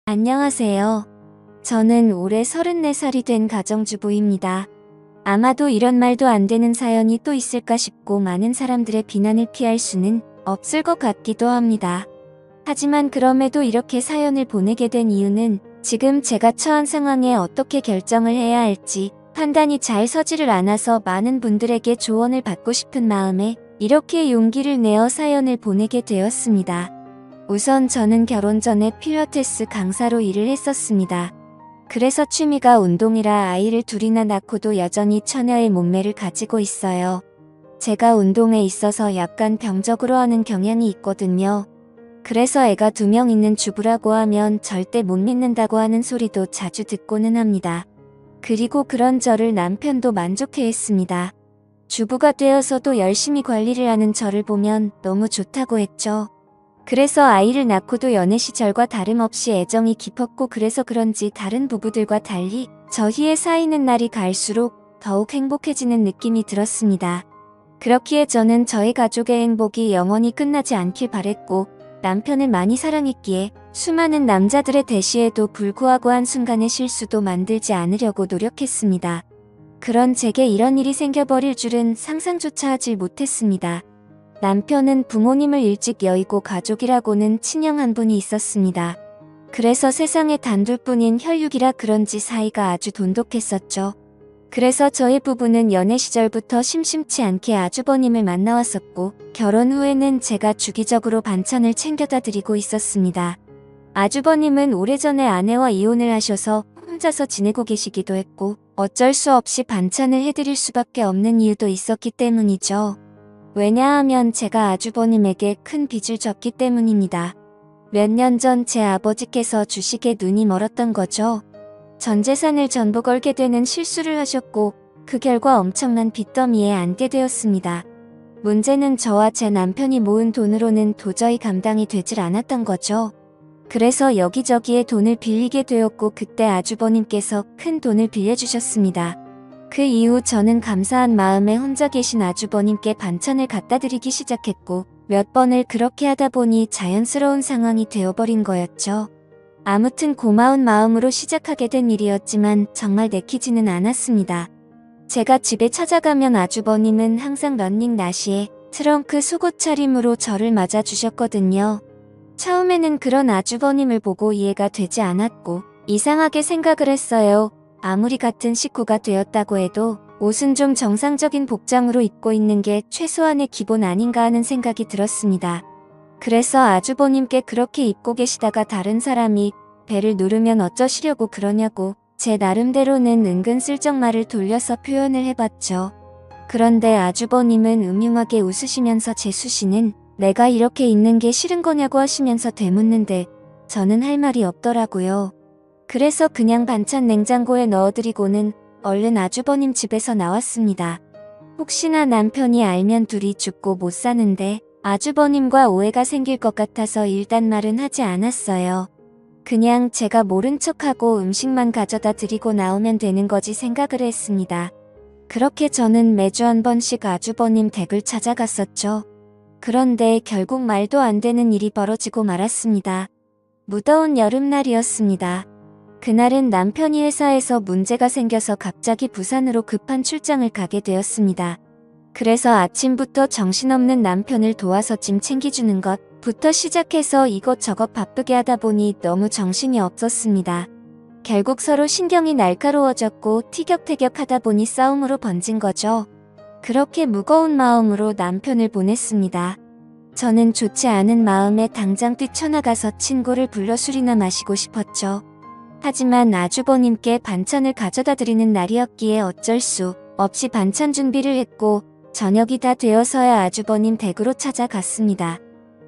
안녕하세요. 저는 올해 34살이 된 가정주부입니다. 아마도 이런 말도 안 되는 사연이 또 있을까 싶고 많은 사람들의 비난을 피할 수는 없을 것 같기도 합니다. 하지만 그럼에도 이렇게 사연을 보내게 된 이유는 지금 제가 처한 상황에 어떻게 결정을 해야 할지 판단이 잘 서지를 않아서 많은 분들에게 조언을 받고 싶은 마음에 이렇게 용기를 내어 사연을 보내게 되었습니다. 우선 저는 결혼 전에 필라테스 강사로 일을 했었습니다. 그래서 취미가 운동이라 아이를 둘이나 낳고도 여전히 처녀의 몸매를 가지고 있어요. 제가 운동에 있어서 약간 병적으로 하는 경향이 있거든요. 그래서 애가 2명 있는 주부라고 하면 절대 못 믿는다고 하는 소리도 자주 듣고는 합니다. 그리고 그런 저를 남편도 만족해했습니다. 주부가 되어서도 열심히 관리를 하는 저를 보면 너무 좋다고 했죠. 그래서 아이를 낳고도 연애 시절과 다름없이 애정이 깊었고 그래서 그런지 다른 부부들과 달리 저희의 사이는 날이 갈수록 더욱 행복해지는 느낌이 들었습니다. 그렇기에 저는 저희 가족의 행복이 영원히 끝나지 않길 바랬고 남편을 많이 사랑했기에 수많은 남자들의 대시에도 불구하고 한순간의 실수도 만들지 않으려고 노력했습니다. 그런 제게 이런 일이 생겨버릴 줄은 상상조차 하지 못했습니다. 남편은 부모님을 일찍 여의고 가족이라고는 친형 한 분이 있었습니다. 그래서 세상에 단둘뿐인 혈육이라 그런지 사이가 아주 돈독했었죠. 그래서 저희 부부는 연애 시절부터 심심치 않게 아주버님을 만나왔었고 결혼 후에는 제가 주기적으로 반찬을 챙겨다 드리고 있었습니다. 아주버님은 오래전에 아내와 이혼을 하셔서 혼자서 지내고 계시기도 했고 어쩔 수 없이 반찬을 해드릴 수밖에 없는 이유도 있었기 때문이죠. 왜냐하면 제가 아주버님에게 큰 빚을 졌기 때문입니다. 몇 년 전 제 아버지께서 주식에 눈이 멀었던 거죠. 전 재산을 전부 걸게 되는 실수를 하셨고 그 결과 엄청난 빚더미에 앉게 되었습니다. 문제는 저와 제 남편이 모은 돈으로는 도저히 감당이 되질 않았던 거죠. 그래서 여기저기에 돈을 빌리게 되었고 그때 아주버님께서 큰 돈을 빌려주셨습니다. 그 이후 저는 감사한 마음에 혼자 계신 아주버님께 반찬을 갖다 드리기 시작했고 몇 번을 그렇게 하다 보니 자연스러운 상황이 되어버린 거였죠. 아무튼 고마운 마음으로 시작하게 된 일이었지만 정말 내키지는 않았습니다. 제가 집에 찾아가면 아주버님은 항상 러닝 나시에 트렁크 속옷 차림으로 저를 맞아주셨거든요. 처음에는 그런 아주버님을 보고 이해가 되지 않았고 이상하게 생각을 했어요. 아무리 같은 식구가 되었다고 해도 옷은 좀 정상적인 복장으로 입고 있는 게 최소한의 기본 아닌가 하는 생각이 들었습니다. 그래서 아주버님께 그렇게 입고 계시다가 다른 사람이 배를 누르면 어쩌시려고 그러냐고 제 나름대로는 은근슬쩍 말을 돌려서 표현을 해봤죠. 그런데 아주버님은 음흉하게 웃으시면서 제 수시는 내가 이렇게 있는 게 싫은 거냐고 하시면서 되묻는데 저는 할 말이 없더라고요. 그래서 그냥 반찬 냉장고에 넣어드리고는 얼른 아주버님 집에서 나왔습니다. 혹시나 남편이 알면 둘이 죽고 못 사는데 아주버님과 오해가 생길 것 같아서 일단 말은 하지 않았어요. 그냥 제가 모른 척하고 음식만 가져다 드리고 나오면 되는 거지 생각을 했습니다. 그렇게 저는 매주 한 번씩 아주버님 댁을 찾아갔었죠. 그런데 결국 말도 안 되는 일이 벌어지고 말았습니다. 무더운 여름날이었습니다. 그날은 남편이 회사에서 문제가 생겨서 갑자기 부산으로 급한 출장을 가게 되었습니다. 그래서 아침부터 정신없는 남편을 도와서 짐 챙겨주는 것부터 시작해서 이것저것 바쁘게 하다 보니 너무 정신이 없었습니다. 결국 서로 신경이 날카로워졌고 티격태격하다 보니 싸움으로 번진 거죠. 그렇게 무거운 마음으로 남편을 보냈습니다. 저는 좋지 않은 마음에 당장 뛰쳐나가서 친구를 불러 술이나 마시고 싶었죠. 하지만 아주버님께 반찬을 가져다 드리는 날이었기에 어쩔 수 없이 반찬 준비를 했고 저녁이 다 되어서야 아주버님 댁으로 찾아갔습니다.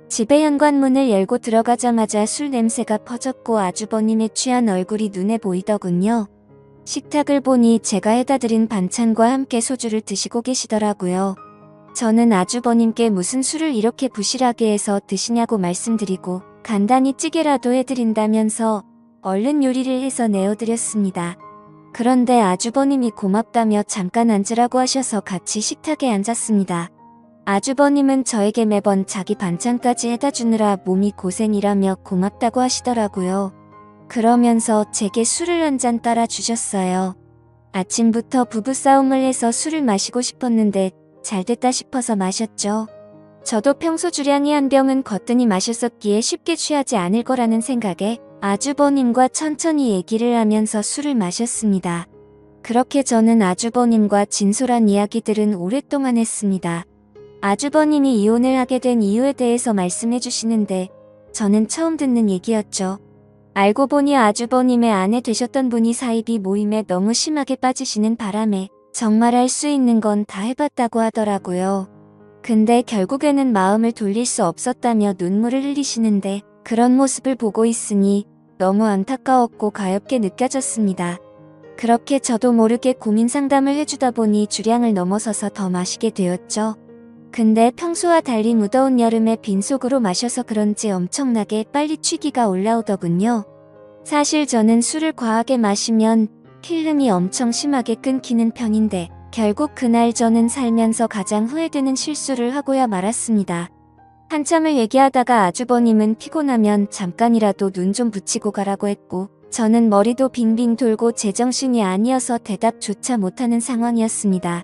집의 현관문을 열고 들어가자마자 술 냄새가 퍼졌고 아주버님의 취한 얼굴이 눈에 보이더군요. 식탁을 보니 제가 해다 드린 반찬과 함께 소주를 드시고 계시더라고요. 저는 아주버님께 무슨 술을 이렇게 부실하게 해서 드시냐고 말씀드리고 간단히 찌개라도 해드린다면서 얼른 요리를 해서 내어드렸습니다. 그런데 아주버님이 고맙다며 잠깐 앉으라고 하셔서 같이 식탁에 앉았습니다. 아주버님은 저에게 매번 자기 반찬까지 해다 주느라 몸이 고생이라며 고맙다고 하시더라고요. 그러면서 제게 술을 한 잔 따라 주셨어요. 아침부터 부부싸움을 해서 술을 마시고 싶었는데 잘됐다 싶어서 마셨죠. 저도 평소 주량이 한 병은 거뜬히 마셨었기에 쉽게 취하지 않을 거라는 생각에 아주버님과 천천히 얘기를 하면서 술을 마셨습니다. 그렇게 저는 아주버님과 진솔한 이야기들은 오랫동안 했습니다. 아주버님이 이혼을 하게 된 이유에 대해서 말씀해 주시는데 저는 처음 듣는 얘기였죠. 알고 보니 아주버님의 아내 되셨던 분이 사이비 모임에 너무 심하게 빠지시는 바람에 정말 할 수 있는 건 다 해봤다고 하더라고요. 근데 결국에는 마음을 돌릴 수 없었다며 눈물을 흘리시는데 그런 모습을 보고 있으니 너무 안타까웠고 가엾게 느껴졌습니다. 그렇게 저도 모르게 고민 상담을 해주다 보니 주량을 넘어서서 더 마시게 되었죠. 근데 평소와 달리 무더운 여름에 빈속으로 마셔서 그런지 엄청나게 빨리 취기가 올라오더군요. 사실 저는 술을 과하게 마시면 필름이 엄청 심하게 끊기는 편인데 결국 그날 저는 살면서 가장 후회되는 실수를 하고야 말았습니다. 한참을 얘기하다가 아주버님은 피곤하면 잠깐이라도 눈 좀 붙이고 가라고 했고 저는 머리도 빙빙 돌고 제정신이 아니어서 대답조차 못하는 상황이었습니다.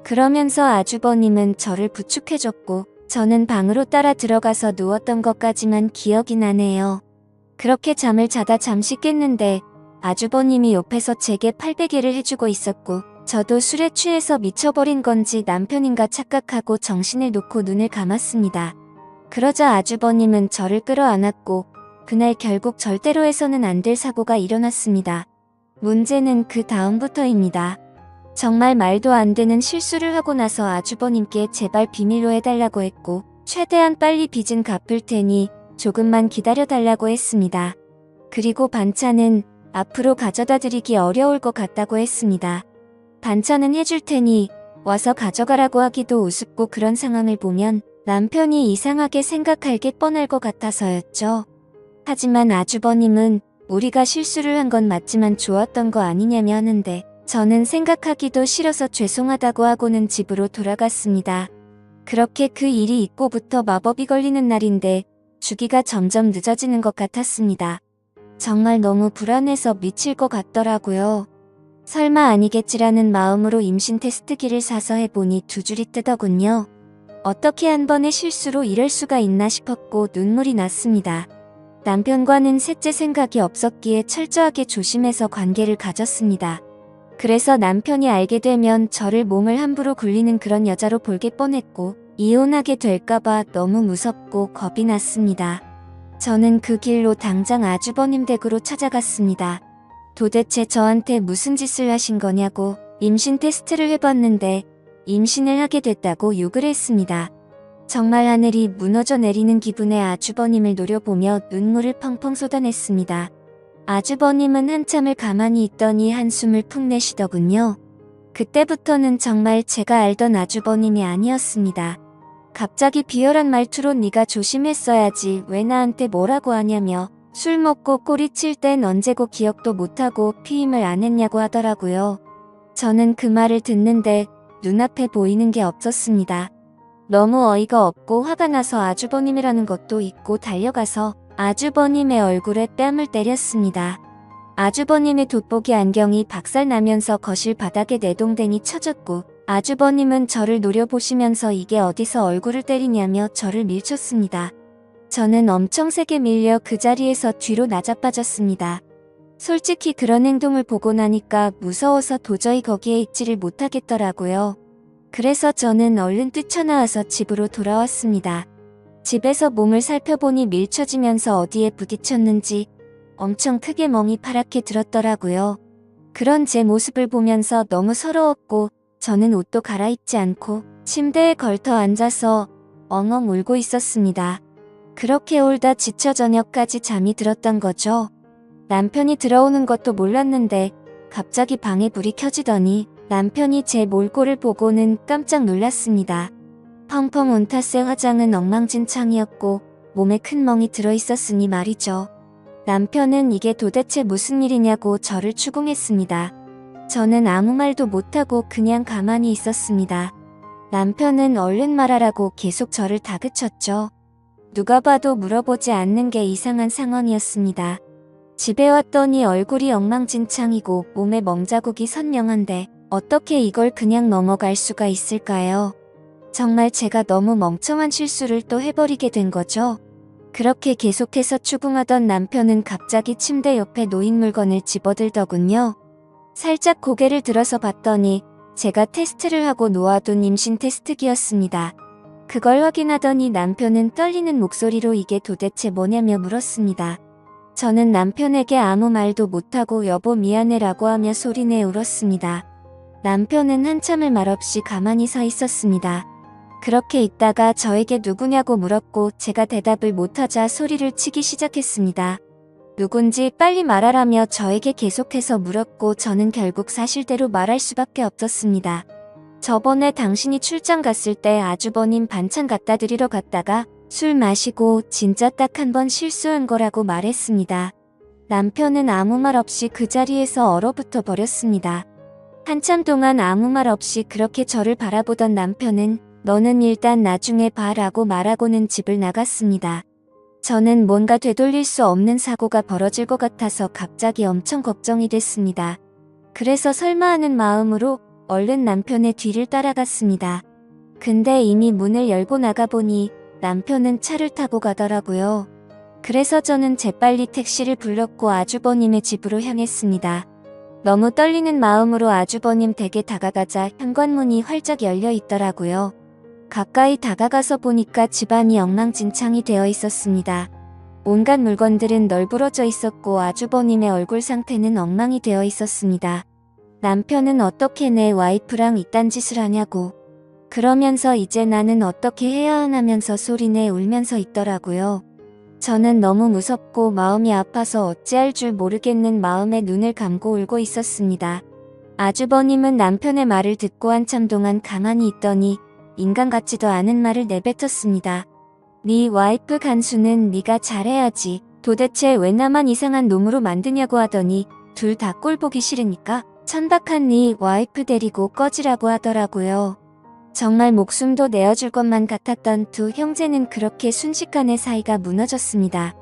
그러면서 아주버님은 저를 부축해줬고 저는 방으로 따라 들어가서 누웠던 것까지만 기억이 나네요. 그렇게 잠을 자다 잠시 깼는데 아주버님이 옆에서 제게 팔베개를 해주고 있었고 저도 술에 취해서 미쳐버린 건지 남편인가 착각하고 정신을 놓고 눈을 감았습니다. 그러자 아주버님은 저를 끌어안았고 그날 결국 절대로 해서는 안 될 사고가 일어났습니다. 문제는 그 다음부터입니다. 정말 말도 안 되는 실수를 하고 나서 아주버님께 제발 비밀로 해달라고 했고 최대한 빨리 빚은 갚을 테니 조금만 기다려달라고 했습니다. 그리고 반찬은 앞으로 가져다 드리기 어려울 것 같다고 했습니다. 반찬은 해줄 테니 와서 가져가라고 하기도 우습고 그런 상황을 보면 남편이 이상하게 생각할 게 뻔할 것 같아서였죠. 하지만 아주버님은 우리가 실수를 한 건 맞지만 좋았던 거 아니냐며 하는데 저는 생각하기도 싫어서 죄송하다고 하고는 집으로 돌아갔습니다. 그렇게 그 일이 있고부터 마법이 걸리는 날인데 주기가 점점 늦어지는 것 같았습니다. 정말 너무 불안해서 미칠 것 같더라고요. 설마 아니겠지라는 마음으로 임신 테스트기를 사서 해보니 두 줄이 뜨더군요. 어떻게 한 번의 실수로 이럴 수가 있나 싶었고 눈물이 났습니다. 남편과는 셋째 생각이 없었기에 철저하게 조심해서 관계를 가졌습니다. 그래서 남편이 알게 되면 저를 몸을 함부로 굴리는 그런 여자로 볼게 뻔했고 이혼하게 될까봐 너무 무섭고 겁이 났습니다. 저는 그 길로 당장 아주버님 댁으로 찾아갔습니다. 도대체 저한테 무슨 짓을 하신 거냐고 임신 테스트를 해봤는데 임신을 하게 됐다고 욕을 했습니다. 정말 하늘이 무너져 내리는 기분에 아주버님을 노려보며 눈물을 펑펑 쏟아냈습니다. 아주버님은 한참을 가만히 있더니 한숨을 푹 내쉬더군요. 그때부터는 정말 제가 알던 아주버님이 아니었습니다. 갑자기 비열한 말투로 네가 조심했어야지 왜 나한테 뭐라고 하냐며 술 먹고 꼬리 칠 땐 언제고 기억도 못하고 피임을 안 했냐고 하더라고요. 저는 그 말을 듣는데 눈앞에 보이는 게 없었습니다. 너무 어이가 없고 화가 나서 아주버님이라는 것도 잊고 달려가서 아주버님의 얼굴에 뺨을 때렸습니다. 아주버님의 돋보기 안경이 박살나면서 거실 바닥에 내동댕이 쳐졌고 아주버님은 저를 노려보시면서 이게 어디서 얼굴을 때리냐며 저를 밀쳤습니다. 저는 엄청 세게 밀려 그 자리에서 뒤로 나자빠졌습니다. 솔직히 그런 행동을 보고 나니까 무서워서 도저히 거기에 있지를 못하겠더라고요. 그래서 저는 얼른 뛰쳐나와서 집으로 돌아왔습니다. 집에서 몸을 살펴보니 밀쳐지면서 어디에 부딪혔는지 엄청 크게 멍이 파랗게 들었더라고요. 그런 제 모습을 보면서 너무 서러웠고 저는 옷도 갈아입지 않고 침대에 걸터 앉아서 엉엉 울고 있었습니다. 그렇게 울다 지쳐 저녁까지 잠이 들었던 거죠. 남편이 들어오는 것도 몰랐는데 갑자기 방에 불이 켜지더니 남편이 제 몰골을 보고는 깜짝 놀랐습니다. 펑펑 온 탓에 화장은 엉망진창이었고 몸에 큰 멍이 들어있었으니 말이죠. 남편은 이게 도대체 무슨 일이냐고 저를 추궁했습니다. 저는 아무 말도 못하고 그냥 가만히 있었습니다. 남편은 얼른 말하라고 계속 저를 다그쳤죠. 누가 봐도 물어보지 않는 게 이상한 상황이었습니다. 집에 왔더니 얼굴이 엉망진창이고 몸에 멍자국이 선명한데 어떻게 이걸 그냥 넘어갈 수가 있을까요? 정말 제가 너무 멍청한 실수를 또 해버리게 된 거죠. 그렇게 계속해서 추궁하던 남편은 갑자기 침대 옆에 놓인 물건을 집어들더군요. 살짝 고개를 들어서 봤더니 제가 테스트를 하고 놓아둔 임신 테스트기였습니다. 그걸 확인하더니 남편은 떨리는 목소리로 이게 도대체 뭐냐며 물었습니다. 저는 남편에게 아무 말도 못하고 여보 미안해라고 하며 소리내 울었습니다. 남편은 한참을 말없이 가만히 서 있었습니다. 그렇게 있다가 저에게 누구냐고 물었고 제가 대답을 못하자 소리를 치기 시작했습니다. 누군지 빨리 말하라며 저에게 계속해서 물었고 저는 결국 사실대로 말할 수밖에 없었습니다. 저번에 당신이 출장 갔을 때 아주버님 반찬 갖다 드리러 갔다가 술 마시고 진짜 딱 한 번 실수한 거라고 말했습니다. 남편은 아무 말 없이 그 자리에서 얼어붙어 버렸습니다. 한참 동안 아무 말 없이 그렇게 저를 바라보던 남편은 너는 일단 나중에 봐라고 말하고는 집을 나갔습니다. 저는 뭔가 되돌릴 수 없는 사고가 벌어질 것 같아서 갑자기 엄청 걱정이 됐습니다. 그래서 설마 하는 마음으로 얼른 남편의 뒤를 따라갔습니다. 근데 이미 문을 열고 나가보니 남편은 차를 타고 가더라고요. 그래서 저는 재빨리 택시를 불렀고 아주버님의 집으로 향했습니다. 너무 떨리는 마음으로 아주버님 댁에 다가가자 현관문이 활짝 열려 있더라고요. 가까이 다가가서 보니까 집안이 엉망진창이 되어 있었습니다. 온갖 물건들은 널브러져 있었고 아주버님의 얼굴 상태는 엉망이 되어 있었습니다. 남편은 어떻게 내 와이프랑 이딴 짓을 하냐고. 그러면서 이제 나는 어떻게 해야 하냐면서 소리내 울면서 있더라고요. 저는 너무 무섭고 마음이 아파서 어찌할 줄 모르겠는 마음에 눈을 감고 울고 있었습니다. 아주버님은 남편의 말을 듣고 한참 동안 가만히 있더니 인간 같지도 않은 말을 내뱉었습니다. 네 와이프 간수는 네가 잘해야지. 도대체 왜 나만 이상한 놈으로 만드냐고 하더니 둘 다 꼴 보기 싫으니까 천박한 네 와이프 데리고 꺼지라고 하더라고요. 정말 목숨도 내어줄 것만 같았던 두 형제는 그렇게 순식간에 사이가 무너졌습니다.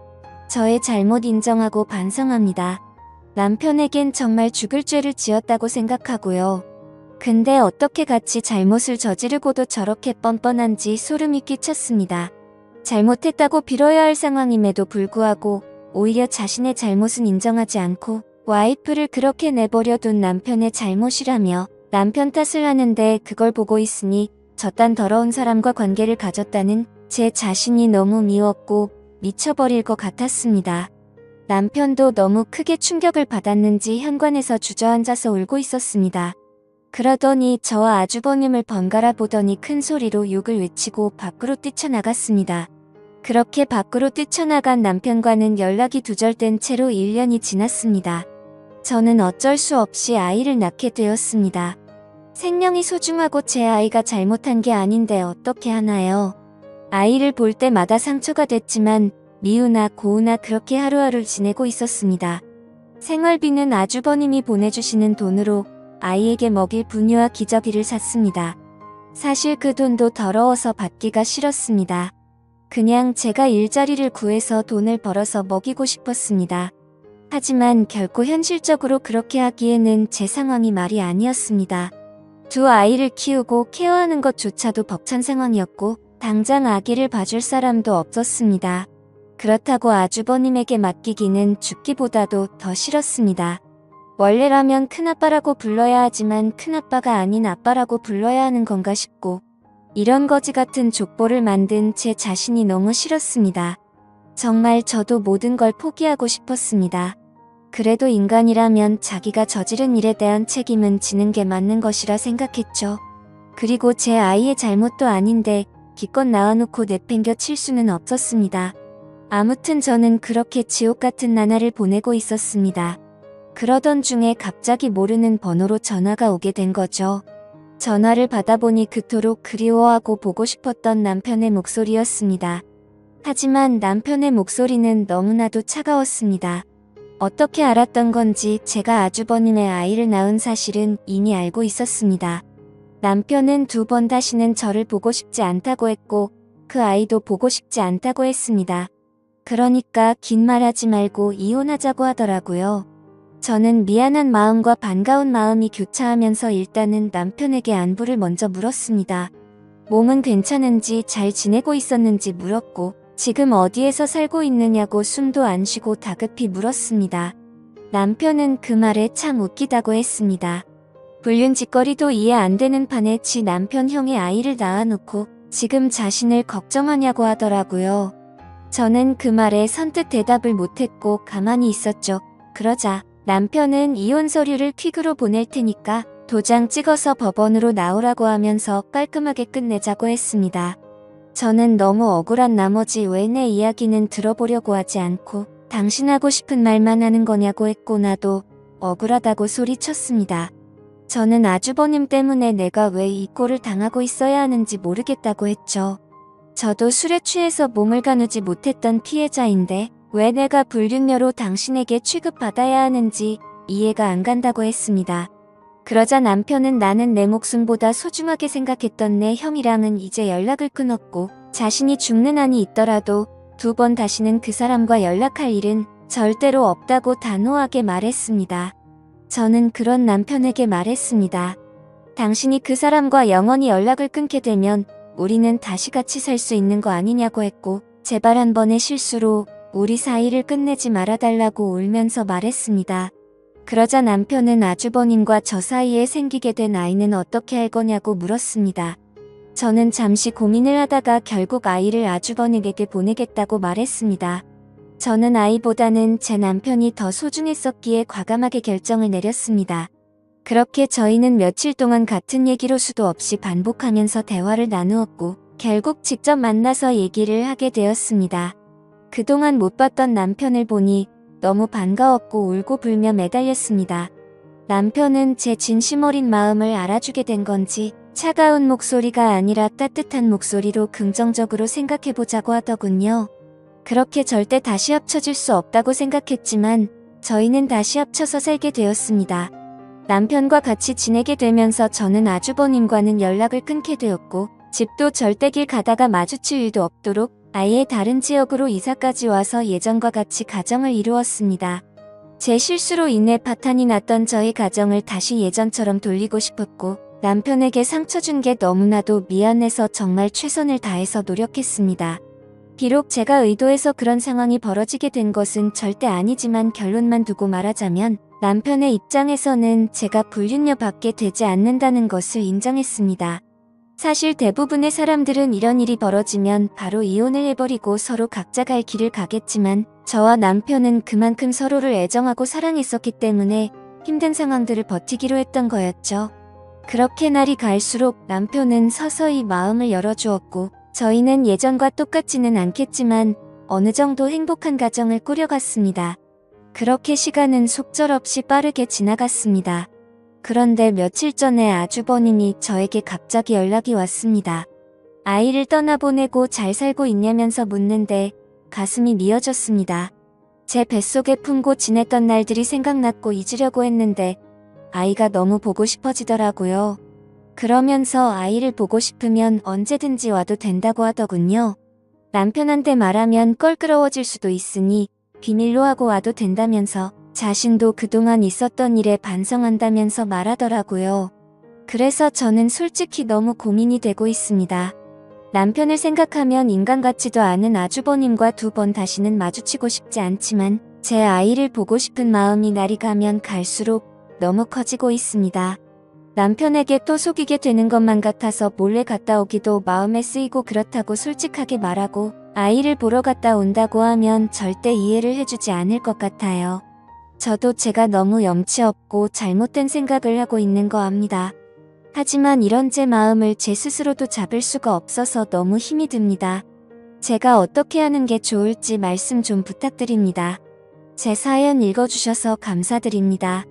저의 잘못 인정하고 반성합니다. 남편에겐 정말 죽을 죄를 지었다고 생각하고요. 근데 어떻게 같이 잘못을 저지르고도 저렇게 뻔뻔한지 소름이 끼쳤습니다. 잘못했다고 빌어야 할 상황임에도 불구하고 오히려 자신의 잘못은 인정하지 않고 와이프를 그렇게 내버려둔 남편의 잘못이라며 남편 탓을 하는데 그걸 보고 있으니 저딴 더러운 사람과 관계를 가졌다는 제 자신이 너무 미웠고 미쳐버릴 것 같았습니다. 남편도 너무 크게 충격을 받았는지 현관에서 주저앉아서 울고 있었습니다. 그러더니 저와 아주버님을 번갈아 보더니 큰 소리로 욕을 외치고 밖으로 뛰쳐나갔습니다. 그렇게 밖으로 뛰쳐나간 남편과는 연락이 두절된 채로 1년이 지났습니다. 저는 어쩔 수 없이 아이를 낳게 되었습니다. 생명이 소중하고 제 아이가 잘못한 게 아닌데 어떻게 하나요? 아이를 볼 때마다 상처가 됐지만 미우나 고우나 그렇게 하루하루 지내고 있었습니다. 생활비는 아주버님이 보내주시는 돈으로 아이에게 먹일 분유와 기저귀를 샀습니다. 사실 그 돈도 더러워서 받기가 싫었습니다. 그냥 제가 일자리를 구해서 돈을 벌어서 먹이고 싶었습니다. 하지만 결코 현실적으로 그렇게 하기에는 제 상황이 말이 아니었습니다. 두 아이를 키우고 케어하는 것조차도 벅찬 상황이었고 당장 아기를 봐줄 사람도 없었습니다. 그렇다고 아주버님에게 맡기기는 죽기보다도 더 싫었습니다. 원래라면 큰아빠라고 불러야 하지만 큰아빠가 아닌 아빠라고 불러야 하는 건가 싶고 이런 거지 같은 족보를 만든 제 자신이 너무 싫었습니다. 정말 저도 모든 걸 포기하고 싶었습니다. 그래도 인간이라면 자기가 저지른 일에 대한 책임은 지는 게 맞는 것이라 생각했죠. 그리고 제 아이의 잘못도 아닌데 기껏 낳아놓고 내팽겨 칠 수는 없었습니다. 아무튼 저는 그렇게 지옥 같은 나날을 보내고 있었습니다. 그러던 중에 갑자기 모르는 번호로 전화가 오게 된 거죠. 전화를 받아보니 그토록 그리워하고 보고 싶었던 남편의 목소리였습니다. 하지만 남편의 목소리는 너무나도 차가웠습니다. 어떻게 알았던 건지 제가 아주버님의 아이를 낳은 사실은 이미 알고 있었습니다. 남편은 2번 다시는 저를 보고 싶지 않다고 했고 그 아이도 보고 싶지 않다고 했습니다. 그러니까 긴 말하지 말고 이혼하자고 하더라고요. 저는 미안한 마음과 반가운 마음이 교차하면서 일단은 남편에게 안부를 먼저 물었습니다. 몸은 괜찮은지 잘 지내고 있었는지 물었고 지금 어디에서 살고 있느냐고 숨도 안 쉬고 다급히 물었습니다. 남편은 그 말에 참 웃기다고 했습니다. 불륜 짓거리도 이해 안 되는 판에 지 남편 형의 아이를 낳아놓고 지금 자신을 걱정하냐고 하더라고요. 저는 그 말에 선뜻 대답을 못했고 가만히 있었죠. 그러자 남편은 이혼 서류를 퀵으로 보낼 테니까 도장 찍어서 법원으로 나오라고 하면서 깔끔하게 끝내자고 했습니다. 저는 너무 억울한 나머지 왜 내 이야기는 들어보려고 하지 않고 당신 하고 싶은 말만 하는 거냐고 했고 나도 억울하다고 소리쳤습니다. 저는 아주버님 때문에 내가 왜 이 꼴을 당하고 있어야 하는지 모르겠다고 했죠. 저도 술에 취해서 몸을 가누지 못했던 피해자인데 왜 내가 불륜녀로 당신에게 취급받아야 하는지 이해가 안 간다고 했습니다. 그러자 남편은 나는 내 목숨보다 소중하게 생각했던 내 형이랑은 이제 연락을 끊었고 자신이 죽는 한이 있더라도 2번 다시는 그 사람과 연락할 일은 절대로 없다고 단호하게 말했습니다. 저는 그런 남편에게 말했습니다. 당신이 그 사람과 영원히 연락을 끊게 되면 우리는 다시 같이 살 수 있는 거 아니냐고 했고 제발 한 번의 실수로 우리 사이를 끝내지 말아달라고 울면서 말했습니다. 그러자 남편은 아주버님과 저 사이에 생기게 된 아이는 어떻게 할 거냐고 물었습니다. 저는 잠시 고민을 하다가 결국 아이를 아주버님에게 보내겠다고 말했습니다. 저는 아이보다는 제 남편이 더 소중했었기에 과감하게 결정을 내렸습니다. 그렇게 저희는 며칠 동안 같은 얘기로 수도 없이 반복하면서 대화를 나누었고 결국 직접 만나서 얘기를 하게 되었습니다. 그동안 못 봤던 남편을 보니 너무 반가웠고 울고불며 매달렸습니다. 남편은 제 진심 어린 마음을 알아주게 된 건지 차가운 목소리가 아니라 따뜻한 목소리로 긍정적으로 생각해보자고 하더군요. 그렇게 절대 다시 합쳐질 수 없다고 생각했지만 저희는 다시 합쳐서 살게 되었습니다. 남편과 같이 지내게 되면서 저는 아주버님과는 연락을 끊게 되었고 집도 절대 길 가다가 마주칠 일도 없도록 아예 다른 지역으로 이사까지 와서 예전과 같이 가정을 이루었습니다. 제 실수로 인해 파탄이 났던 저희 가정을 다시 예전처럼 돌리고 싶었고 남편에게 상처 준 게 너무나도 미안해서 정말 최선을 다해서 노력했습니다. 비록 제가 의도해서 그런 상황이 벌어지게 된 것은 절대 아니지만 결론만 두고 말하자면 남편의 입장에서는 제가 불륜녀 받게 되지 않는다는 것을 인정했습니다. 사실 대부분의 사람들은 이런 일이 벌어지면 바로 이혼을 해버리고 서로 각자 갈 길을 가겠지만 저와 남편은 그만큼 서로를 애정하고 사랑했었기 때문에 힘든 상황들을 버티기로 했던 거였죠. 그렇게 날이 갈수록 남편은 서서히 마음을 열어주었고 저희는 예전과 똑같지는 않겠지만 어느 정도 행복한 가정을 꾸려갔습니다. 그렇게 시간은 속절없이 빠르게 지나갔습니다. 그런데 며칠 전에 아주버님이 저에게 갑자기 연락이 왔습니다. 아이를 떠나보내고 잘 살고 있냐면서 묻는데 가슴이 미어졌습니다. 제 뱃속에 품고 지냈던 날들이 생각났고 잊으려고 했는데 아이가 너무 보고 싶어지더라고요. 그러면서 아이를 보고 싶으면 언제든지 와도 된다고 하더군요. 남편한테 말하면 껄끄러워질 수도 있으니 비밀로 하고 와도 된다면서 자신도 그동안 있었던 일에 반성한다면서 말하더라고요. 그래서 저는 솔직히 너무 고민이 되고 있습니다. 남편을 생각하면 인간 같지도 않은 아주버님과 2번 다시는 마주치고 싶지 않지만 제 아이를 보고 싶은 마음이 날이 가면 갈수록 너무 커지고 있습니다. 남편에게 또 속이게 되는 것만 같아서 몰래 갔다 오기도 마음에 쓰이고 그렇다고 솔직하게 말하고 아이를 보러 갔다 온다고 하면 절대 이해를 해주지 않을 것 같아요. 저도 제가 너무 염치 없고 잘못된 생각을 하고 있는 거 압니다. 하지만 이런 제 마음을 제 스스로도 잡을 수가 없어서 너무 힘이 듭니다. 제가 어떻게 하는 게 좋을지 말씀 좀 부탁드립니다. 제 사연 읽어주셔서 감사드립니다.